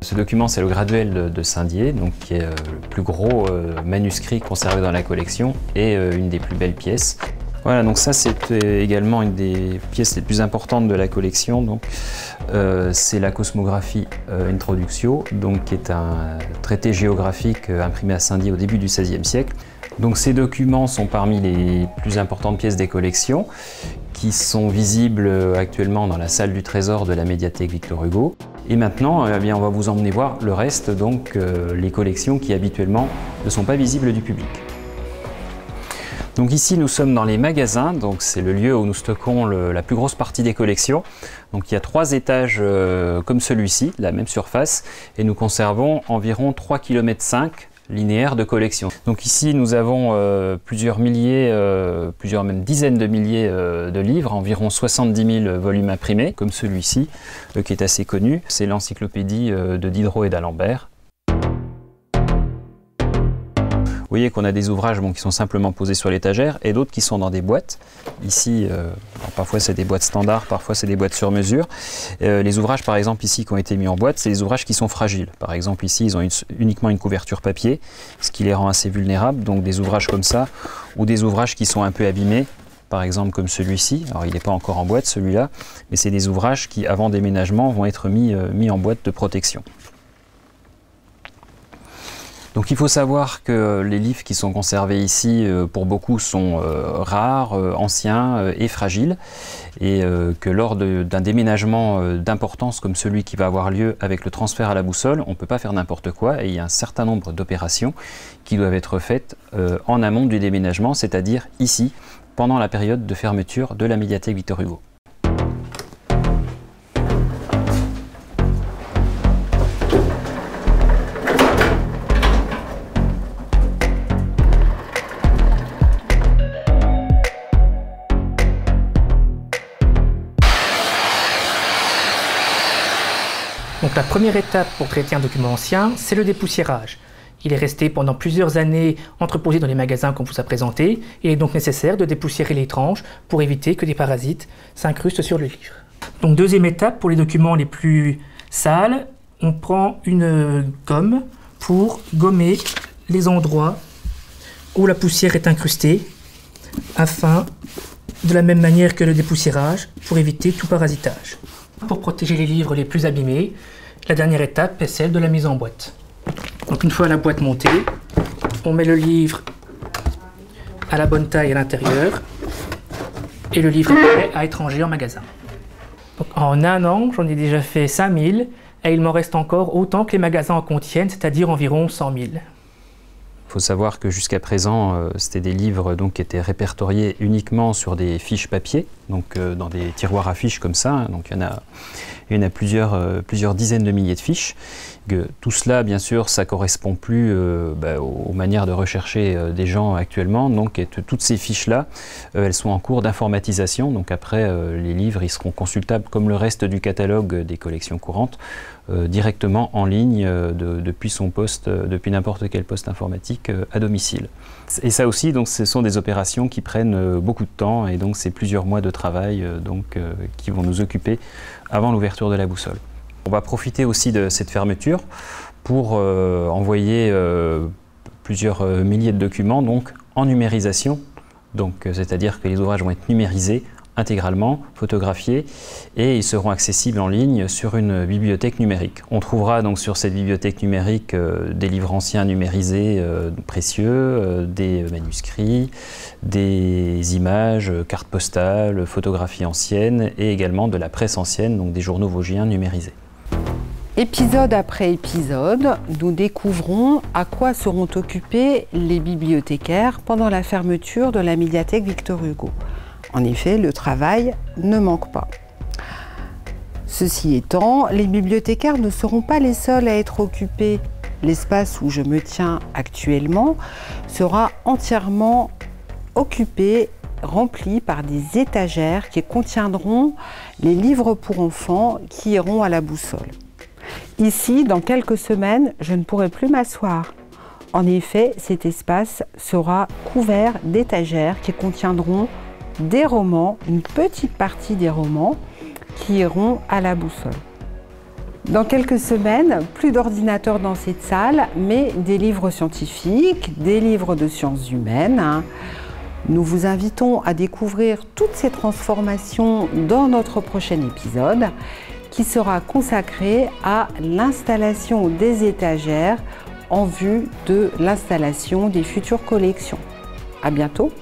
Ce document, c'est le graduel de Saint-Dié, donc qui est le plus gros manuscrit conservé dans la collection et une des plus belles pièces. Voilà, donc ça c'est également une des pièces les plus importantes de la collection. C'est la Cosmographie Introductio, donc qui est un traité géographique imprimé à Saint-Dié au début du XVIe siècle. Donc ces documents sont parmi les plus importantes pièces des collections, qui sont visibles actuellement dans la salle du trésor de la médiathèque Victor Hugo. Et maintenant, eh bien, on va vous emmener voir le reste, donc les collections qui habituellement ne sont pas visibles du public. Donc ici, nous sommes dans les magasins, donc c'est le lieu où nous stockons la plus grosse partie des collections. Donc il y a 3 étages comme celui-ci, la même surface, et nous conservons environ 3,5 km linéaires de collection. Donc ici, nous avons plusieurs milliers, plusieurs même dizaines de milliers de livres, environ 70 000 volumes imprimés, comme celui-ci, qui est assez connu. C'est l'encyclopédie de Diderot et d'Alembert. Vous voyez qu'on a des ouvrages qui sont simplement posés sur l'étagère et d'autres qui sont dans des boîtes. Ici, parfois c'est des boîtes standards, parfois c'est des boîtes sur mesure. Les ouvrages par exemple ici qui ont été mis en boîte, c'est les ouvrages qui sont fragiles. Par exemple ici, ils ont uniquement une couverture papier, ce qui les rend assez vulnérables. Donc des ouvrages comme ça, ou des ouvrages qui sont un peu abîmés, par exemple comme celui-ci. Alors il n'est pas encore en boîte celui-là, mais c'est des ouvrages qui avant déménagement vont être mis en boîte de protection. Donc il faut savoir que les livres qui sont conservés ici, pour beaucoup, sont rares, anciens et fragiles, et que lors d'un déménagement d'importance comme celui qui va avoir lieu avec le transfert à la boussole, on ne peut pas faire n'importe quoi, et il y a un certain nombre d'opérations qui doivent être faites en amont du déménagement, c'est-à-dire ici, pendant la période de fermeture de la médiathèque Victor Hugo. Donc la première étape pour traiter un document ancien, c'est le dépoussiérage. Il est resté pendant plusieurs années entreposé dans les magasins qu'on vous a présentés. Il est donc nécessaire de dépoussiérer les tranches pour éviter que des parasites s'incrustent sur le livre. Donc deuxième étape, pour les documents les plus sales, on prend une gomme pour gommer les endroits où la poussière est incrustée, afin, de la même manière que le dépoussiérage, pour éviter tout parasitage. Pour protéger les livres les plus abîmés, la dernière étape est celle de la mise en boîte. Donc une fois la boîte montée, on met le livre à la bonne taille à l'intérieur et le livre est prêt à être rangé en magasin. Donc en un an, j'en ai déjà fait 5000 et il m'en reste encore autant que les magasins en contiennent, c'est-à-dire environ 100 000. Il faut savoir que jusqu'à présent, c'était des livres qui étaient répertoriés uniquement sur des fiches papier, donc dans des tiroirs à fiches comme ça. Donc il y en a plusieurs dizaines de milliers de fiches. Tout cela, bien sûr, ça ne correspond plus aux manières de rechercher des gens actuellement. Donc toutes ces fiches-là, elles sont en cours d'informatisation. Donc après, les livres ils seront consultables comme le reste du catalogue des collections courantes, directement en ligne depuis son poste, depuis n'importe quel poste informatique à domicile. Et ça aussi, donc, ce sont des opérations qui prennent beaucoup de temps et donc c'est plusieurs mois de travail qui vont nous occuper avant l'ouverture de la boussole. On va profiter aussi de cette fermeture pour envoyer plusieurs milliers de documents donc, en numérisation, c'est-à-dire que les ouvrages vont être numérisés intégralement, photographiés, et ils seront accessibles en ligne sur une bibliothèque numérique. On trouvera donc sur cette bibliothèque numérique des livres anciens numérisés précieux, des manuscrits, des images, cartes postales, photographies anciennes et également de la presse ancienne, donc des journaux vosgiens numérisés. Épisode après épisode, nous découvrons à quoi seront occupés les bibliothécaires pendant la fermeture de la médiathèque Victor Hugo. En effet, le travail ne manque pas. Ceci étant, les bibliothécaires ne seront pas les seuls à être occupés. L'espace où je me tiens actuellement sera entièrement occupé, rempli par des étagères qui contiendront les livres pour enfants qui iront à la boussole. Ici, dans quelques semaines, je ne pourrai plus m'asseoir. En effet, cet espace sera couvert d'étagères qui contiendront des romans, une petite partie des romans qui iront à la boussole. Dans quelques semaines, plus d'ordinateurs dans cette salle, mais des livres scientifiques, des livres de sciences humaines. Nous vous invitons à découvrir toutes ces transformations dans notre prochain épisode qui sera consacré à l'installation des étagères en vue de l'installation des futures collections. À bientôt!